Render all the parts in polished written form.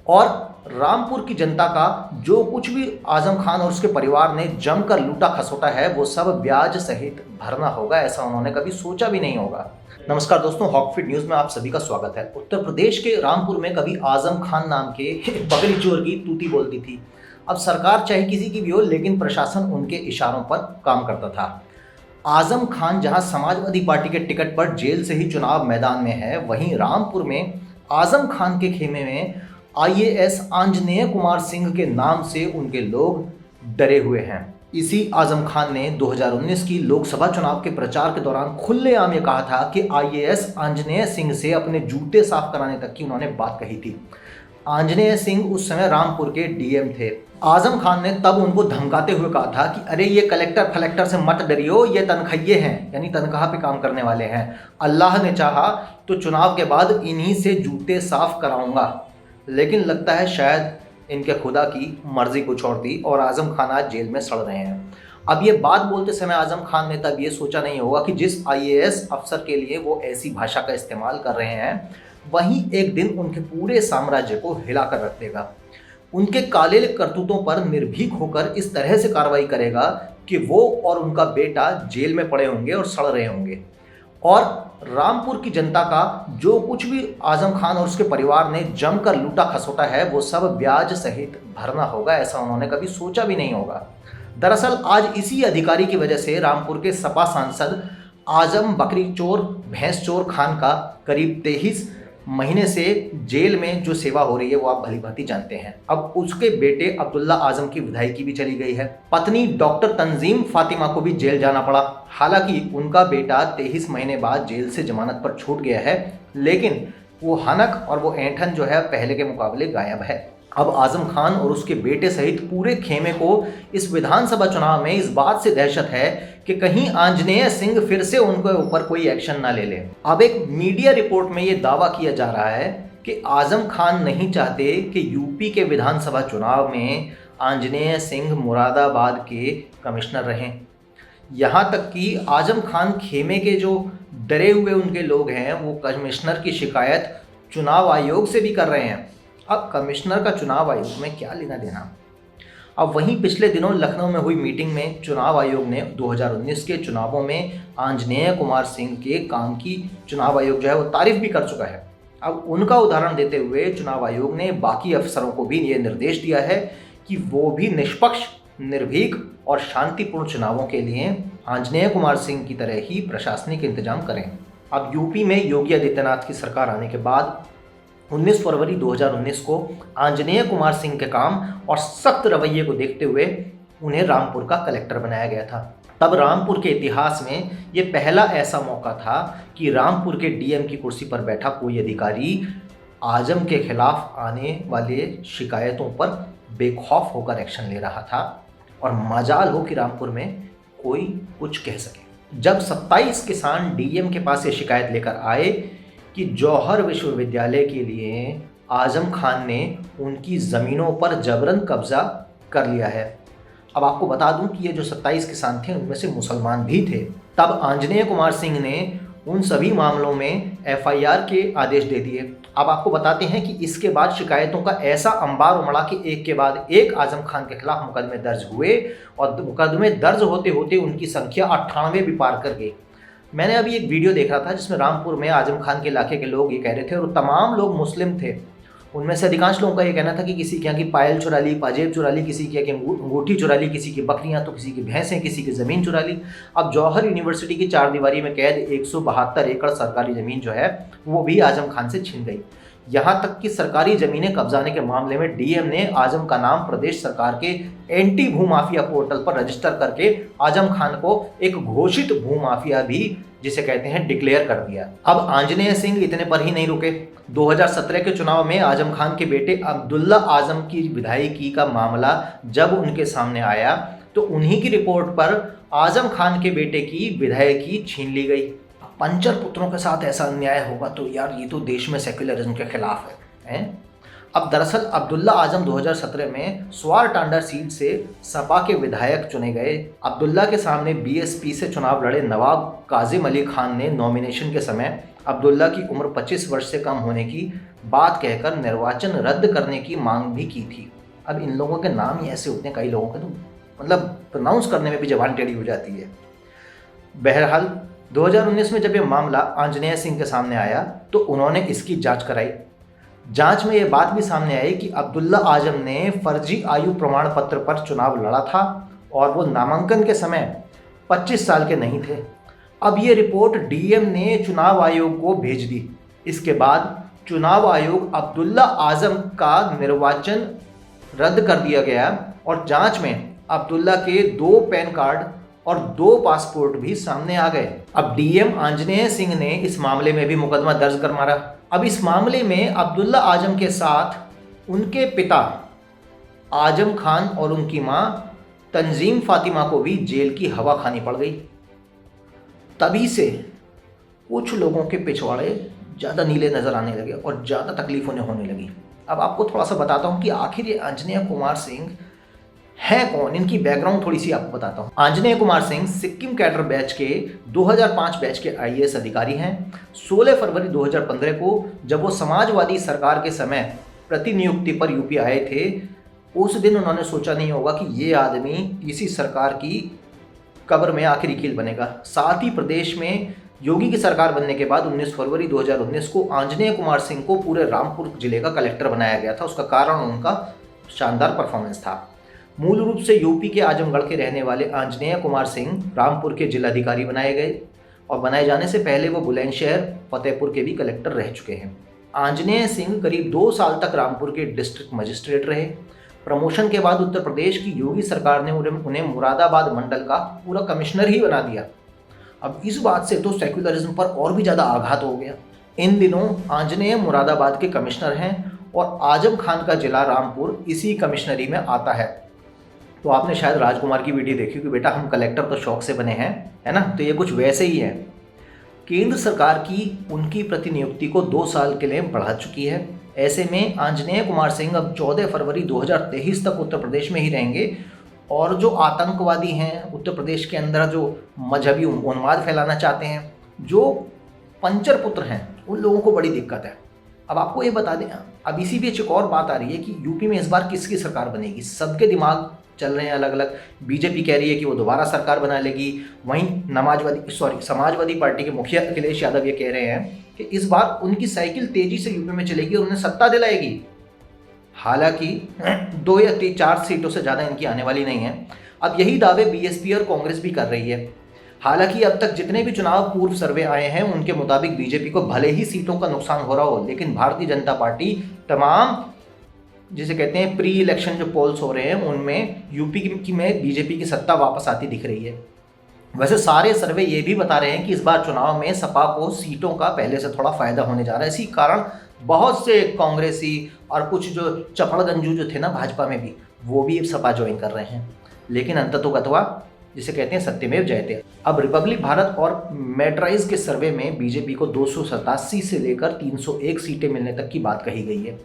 और रामपुर की जनता का जो कुछ भी आजम खान और उसके परिवार ने जमकर लूटा खसोटा है वो सब ब्याज सहित भरना होगा, ऐसा उन्होंने कभी सोचा भी नहीं होगा। नमस्कार दोस्तों, हॉकफिट न्यूज में आप सभी का स्वागत है। उत्तर प्रदेश के रामपुर में कभी आजम खान नाम के बकरी चोर की तूती बोलती थी। अब सरकार चाहे किसी की भी हो, लेकिन प्रशासन उनके इशारों पर काम करता था। आजम खान जहां समाजवादी पार्टी के टिकट पर जेल से ही चुनाव मैदान में है, वहीं रामपुर में आजम खान के खेमे में आईएएस आंजनेय कुमार सिंह के नाम से उनके लोग डरे हुए हैं। इसी आजम खान ने 2019 की लोकसभा चुनाव के प्रचार के दौरान खुलेआम ये कहा था कि आईएएस आंजनेय सिंह से अपने जूते साफ कराने तक की उन्होंने बात कही थी। आंजनेय सिंह उस समय रामपुर के डीएम थे। आजम खान ने तब उनको धमकाते हुए कहा था कि अरे ये कलेक्टर फलेक्टर से मत डरियो, ये तनख्वाहिए हैं, यानी तनख्वाह पे काम करने वाले हैं। अल्लाह ने चाहा तो चुनाव के बाद इन्हीं से जूते साफ कराऊंगा। लेकिन लगता है शायद इनके खुदा की मर्जी कुछ और थी और आजम खान आज जेल में सड़ रहे हैं। अब ये बात बोलते समय आजम खान ने तब ये सोचा नहीं होगा कि जिस आईएएस अफसर के लिए वो ऐसी भाषा का इस्तेमाल कर रहे हैं, वहीं एक दिन उनके पूरे साम्राज्य को हिलाकर रख देगा। उनके काले करतूतों पर निर्भीक होकर इस तरह से कार्रवाई करेगा कि वो और उनका बेटा जेल में पड़े होंगे और सड़ रहे होंगे। और रामपुर की जनता का जो कुछ भी आजम खान और उसके परिवार ने जमकर लूटा खसोटा है वो सब ब्याज सहित भरना होगा, ऐसा उन्होंने कभी सोचा भी नहीं होगा। दरअसल आज इसी अधिकारी की वजह से रामपुर के सपा सांसद आजम बकरी चोर भैंस चोर खान का करीब 23 महीने से जेल में जो सेवा हो रही है वो आप भली भांति जानते हैं। अब उसके बेटे अब्दुल्ला आजम की विधायकी भी चली गई है। पत्नी डॉक्टर तंजीम फातिमा को भी जेल जाना पड़ा। हालांकि उनका बेटा 23 महीने बाद जेल से जमानत पर छूट गया है, लेकिन वो हनक और वो ऐंठन जो है पहले के मुकाबले गायब है। अब आजम खान और उसके बेटे सहित पूरे खेमे को इस विधानसभा चुनाव में इस बात से दहशत है कि कहीं आंजनेय सिंह फिर से उनके ऊपर कोई एक्शन ना ले ले। अब एक मीडिया रिपोर्ट में ये दावा किया जा रहा है कि आजम खान नहीं चाहते कि यूपी के विधानसभा चुनाव में आंजनेय सिंह मुरादाबाद के कमिश्नर रहें। यहाँ तक कि आजम खान खेमे के जो डरे हुए उनके लोग हैं वो कमिश्नर की शिकायत चुनाव आयोग से भी कर रहे हैं। अब कमिश्नर का चुनाव आयोग में क्या लेना देना। अब वहीं पिछले दिनों लखनऊ में हुई मीटिंग में चुनाव आयोग ने 2019 के चुनावों में आंजनेय कुमार सिंह के काम की चुनाव आयोग जो है वो तारीफ भी कर चुका है। अब उनका उदाहरण देते हुए चुनाव आयोग ने बाकी अफसरों को भी ये निर्देश दिया है कि वो भी निष्पक्ष, निर्भीक और शांतिपूर्ण चुनावों के लिए आंजनेय कुमार सिंह की तरह ही प्रशासनिक इंतजाम करें। अब यूपी में योगी आदित्यनाथ की सरकार आने के बाद 19 फरवरी 2019 को आंजनेय कुमार सिंह के काम और सख्त रवैये को देखते हुए उन्हें रामपुर का कलेक्टर बनाया गया था। तब रामपुर के इतिहास में ये पहला ऐसा मौका था कि रामपुर के डीएम की कुर्सी पर बैठा कोई अधिकारी आजम के खिलाफ आने वाले शिकायतों पर बेखौफ होकर एक्शन ले रहा था। और मजाल हो कि रामपुर में कोई कुछ कह सके। जब 27 किसान डीएम के पास ये शिकायत लेकर आए कि जौहर विश्वविद्यालय के लिए आजम खान ने उनकी ज़मीनों पर जबरन कब्जा कर लिया है। अब आपको बता दूं कि ये जो 27 किसान थे उनमें से मुसलमान भी थे। तब आंजनेय कुमार सिंह ने उन सभी मामलों में एफआईआर के आदेश दे दिए। अब आपको बताते हैं कि इसके बाद शिकायतों का ऐसा अंबार उमड़ा कि एक के बाद एक आजम खान के खिलाफ मुकदमे दर्ज हुए और मुकदमे दर्ज होते होते उनकी संख्या 98 भी पार कर गई। मैंने अभी एक वीडियो देख रहा था जिसमें रामपुर में आजम खान के इलाके के लोग ये कह रहे थे, और तमाम लोग मुस्लिम थे। उनमें से अधिकांश लोगों का ये कहना था कि किसी के यहाँ की पायल चुरा ली, पाजेब चुरा ली, किसी के यहाँ की अंगूठी चुरा ली, किसी की बकरियाँ तो किसी की भैंसें, किसी की ज़मीन चुरा ली। अब जौहर यूनिवर्सिटी की चारदीवारी में कैद 172 एकड़ सरकारी ज़मीन जो है वो भी आजम खान से छिन गई। यहाँ तक कि सरकारी ज़मीनें कब्जाने के मामले में डीएम ने आजम का नाम प्रदेश सरकार के एंटी भूमाफिया पोर्टल पर रजिस्टर करके आजम खान को एक घोषित भूमाफिया भी जिसे कहते हैं डिक्लेयर कर दिया। अब आंजनेय सिंह इतने पर ही नहीं रुके। 2017 के चुनाव में आजम खान के बेटे अब्दुल्ला आजम की विधायकी का मामला जब उनके सामने आया तो उन्हीं की रिपोर्ट पर आजम खान के बेटे की विधायकी छीन ली गई। पंचर पुत्रों के साथ ऐसा अन्याय होगा तो यार ये तो देश में सेक्युलरिज्म के खिलाफ है। अब दरअसल अब्दुल्ला आजम 2017 में स्वार टांडा सीट से सपा के विधायक चुने गए। अब्दुल्ला के सामने बीएसपी से चुनाव लड़े नवाब काजिम अली खान ने नॉमिनेशन के समय अब्दुल्ला की उम्र 25 वर्ष से कम होने की बात कहकर निर्वाचन रद्द करने की मांग भी की थी। अब इन लोगों के नाम ही ऐसे होते हैं, कई लोगों के तो मतलब प्रोनाउंस करने में भी जबान टेढ़ी हो जाती है। बहरहाल 2019 में जब ये मामला आंजनेय सिंह के सामने आया तो उन्होंने इसकी जांच कराई। जांच में ये बात भी सामने आई कि अब्दुल्ला आजम ने फर्जी आयु प्रमाण पत्र पर चुनाव लड़ा था और वो नामांकन के समय 25 साल के नहीं थे। अब ये रिपोर्ट डीएम ने चुनाव आयोग को भेज दी। इसके बाद चुनाव आयोग अब्दुल्ला आजम का निर्वाचन रद्द कर दिया गया और जांच में अब्दुल्ला के 2 पैन कार्ड और 2 पासपोर्ट भी सामने आ गए। अब डीएम आंजनेय सिंह ने इस मामले में भी मुकदमा दर्ज कर मारा। अब इस मामले में अब्दुल्ला आजम के साथ उनके पिता आजम खान और उनकी मां तंजीम फातिमा को भी जेल की हवा खानी पड़ गई। तभी से कुछ लोगों के पिछवाड़े ज़्यादा नीले नज़र आने लगे और ज़्यादा तकलीफ उन्हें होने लगी। अब आपको थोड़ा सा बताता हूँ कि आखिर ये आंजनेय कुमार सिंह है कौन, इनकी बैकग्राउंड थोड़ी सी आपको बताता हूँ। आंजनेय कुमार सिंह सिक्किम कैडर बैच के 2005 बैच के आईएएस अधिकारी हैं। 16 फरवरी 2015 को जब वो समाजवादी सरकार के समय प्रतिनियुक्ति पर यूपी आए थे, उस दिन उन्होंने सोचा नहीं होगा कि ये आदमी इसी सरकार की कब्र में आखिरी कील बनेगा। साथ ही प्रदेश में योगी की सरकार बनने के बाद 19 फरवरी 2019 को आंजनेय कुमार सिंह को पूरे रामपुर जिले का कलेक्टर बनाया गया था। उसका कारण उनका शानदार परफॉर्मेंस था। मूल रूप से यूपी के आजमगढ़ के रहने वाले आंजनेय कुमार सिंह रामपुर के जिलाधिकारी बनाए गए और बनाए जाने से पहले वो बुलंदशहर फतेहपुर के भी कलेक्टर रह चुके हैं। आंजनेय सिंह करीब 2 साल तक रामपुर के डिस्ट्रिक्ट मजिस्ट्रेट रहे। प्रमोशन के बाद उत्तर प्रदेश की योगी सरकार ने उन्हें मुरादाबाद मंडल का पूरा कमिश्नर ही बना दिया। अब इस बात से तो सेक्युलरिज्म पर और भी ज़्यादा आघात हो गया। इन दिनों आंजनेय मुरादाबाद के कमिश्नर हैं और आजम खान का जिला रामपुर इसी कमिश्नरी में आता है। तो आपने शायद राजकुमार की वीडियो देखी कि बेटा हम कलेक्टर तो शौक से बने हैं, है ना। तो ये कुछ वैसे ही है। केंद्र सरकार की उनकी प्रतिनियुक्ति को 2 साल के लिए बढ़ा चुकी है। ऐसे में आंजनेय कुमार सिंह अब 14 फरवरी 2023 तक उत्तर प्रदेश में ही रहेंगे और जो आतंकवादी हैं उत्तर प्रदेश के अंदर, जो मजहबी उन्माद फैलाना चाहते हैं, जो पंचर पुत्र हैं, उन लोगों को बड़ी दिक्कत है। अब आपको ये बता दें, अब इसी बीच एक और बात आ रही है कि यूपी में इस बार किसकी सरकार बनेगी। सबके दिमाग चल रहे हैं अलग अलग। बीजेपी कह रही है कि वो दोबारा सरकार बना लेगी। वहीं समाजवादी पार्टी के मुखिया अखिलेश यादव ये कह रहे हैं कि इस बार उनकी साइकिल तेजी से यूपी में चलेगी और उन्हें सत्ता दिलाएगी। हालांकि 2 या 4 सीटों से ज़्यादा इनकी आने वाली नहीं है। अब यही दावे बीएसपी और कांग्रेस भी कर रही है। हालांकि अब तक जितने भी चुनाव पूर्व सर्वे आए हैं उनके मुताबिक बीजेपी को भले ही सीटों का नुकसान हो रहा हो, लेकिन भारतीय जनता पार्टी तमाम जिसे कहते हैं प्री इलेक्शन जो पोल्स हो रहे हैं उनमें यूपी की में बीजेपी की सत्ता वापस आती दिख रही है। वैसे सारे सर्वे ये भी बता रहे हैं कि इस बार चुनाव में सपा को सीटों का पहले से थोड़ा फायदा होने जा रहा है। इसी कारण बहुत से कांग्रेसी और कुछ जो चपड़गंजू जो थे ना भाजपा में भी, वो भी सपा ज्वाइन कर रहे हैं। लेकिन अंततोगत्वा जिसे कहते हैं सत्यमेव जयते। अब रिपब्लिक भारत और मेट्राइज के सर्वे में बीजेपी को 287 से लेकर 301 सीटें मिलने तक की बात कही गई है।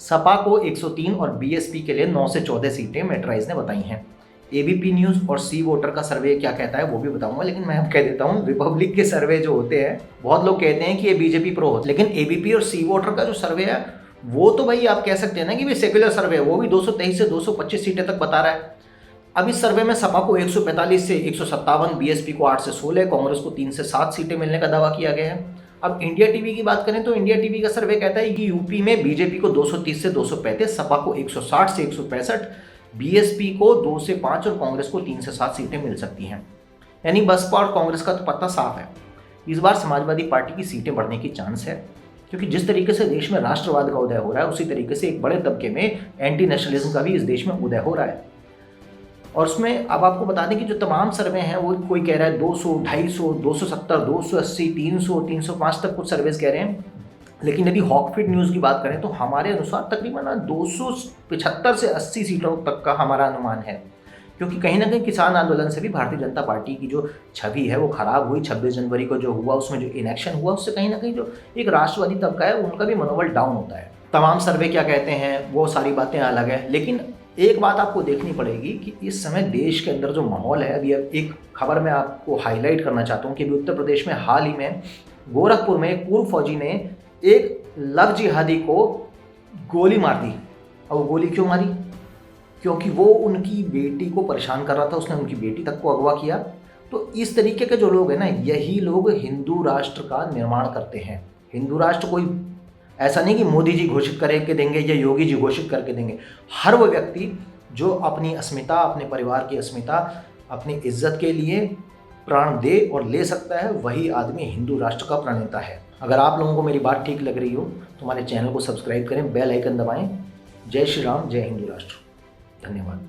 सपा को 103 और बीएसपी के लिए 9 से 14 सीटें मेट्राइज ने बताई हैं। एबीपी न्यूज़ और सी वोटर का सर्वे क्या कहता है वो भी बताऊंगा, लेकिन मैं कह देता हूँ रिपब्लिक के सर्वे जो होते हैं, बहुत लोग कहते हैं कि ये बीजेपी प्रो होते हैं, लेकिन एबीपी और सी वोटर का जो सर्वे है वो तो भाई आप कह सकते हैं ना कि भाई सेक्युलर सर्वे है। वो भी 223 से 225 सीटें तक बता रहा है। अब इस सर्वे में सपा को 145 से 157, बीएसपी को 8 से 16, कांग्रेस को 3 से 7 सीटें मिलने का दावा किया गया है। अब इंडिया टीवी की बात करें तो इंडिया टीवी का सर्वे कहता है कि यूपी में बीजेपी को 230 से 235, सपा को 160 से 165, बीएसपी को 2 से 5 और कांग्रेस को 3 से 7 सीटें मिल सकती हैं। यानी बसपा और कांग्रेस का तो पत्ता साफ है। इस बार समाजवादी पार्टी की सीटें बढ़ने की चांस है, क्योंकि जिस तरीके से देश में राष्ट्रवाद का उदय हो रहा है उसी तरीके से एक बड़े तबके में एंटी नेशनलिज्म का भी इस देश में उदय हो रहा है। और उसमें अब आपको बता दें कि जो तमाम सर्वे हैं वो कोई कह रहा है 200, 250, 270, 280, 300, 305 तक कुछ सर्वेज कह रहे हैं। लेकिन यदि हॉकफिट न्यूज़ की बात करें तो हमारे अनुसार तकरीबन 275 से 80 सीटों तक का हमारा अनुमान है, क्योंकि कहीं ना कहीं किसान आंदोलन से भी भारतीय जनता पार्टी की जो छवि है वो खराब हुई। 26 जनवरी को जो हुआ उसमें जो इलेक्शन हुआ उससे कहीं ना कहीं जो एक राष्ट्रवादी तबका है उनका भी मनोबल डाउन होता है। तमाम सर्वे क्या कहते हैं वो सारी बातें अलग है, लेकिन एक बात आपको देखनी पड़ेगी कि इस समय देश के अंदर जो माहौल है, अभी एक खबर मैं आपको हाईलाइट करना चाहता हूँ कि अभी उत्तर प्रदेश में हाल ही में गोरखपुर में एक पूर्व फौजी ने एक लव जिहादी को गोली मार दी। और वो गोली क्यों मारी? क्योंकि वो उनकी बेटी को परेशान कर रहा था, उसने उनकी बेटी तक को अगवा किया। तो इस तरीके के जो लोग हैं ना, यही लोग हिंदू राष्ट्र का निर्माण करते हैं। हिंदू राष्ट्र कोई ऐसा नहीं कि मोदी जी घोषित करके देंगे या योगी जी घोषित करके देंगे। हर वो व्यक्ति जो अपनी अस्मिता, अपने परिवार की अस्मिता, अपनी इज्जत के लिए प्राण दे और ले सकता है, वही आदमी हिंदू राष्ट्र का प्रणेता है। अगर आप लोगों को मेरी बात ठीक लग रही हो तो हमारे चैनल को सब्सक्राइब करें, बेल आइकन दबाएं। जय श्री राम, जय हिंदू राष्ट्र। धन्यवाद।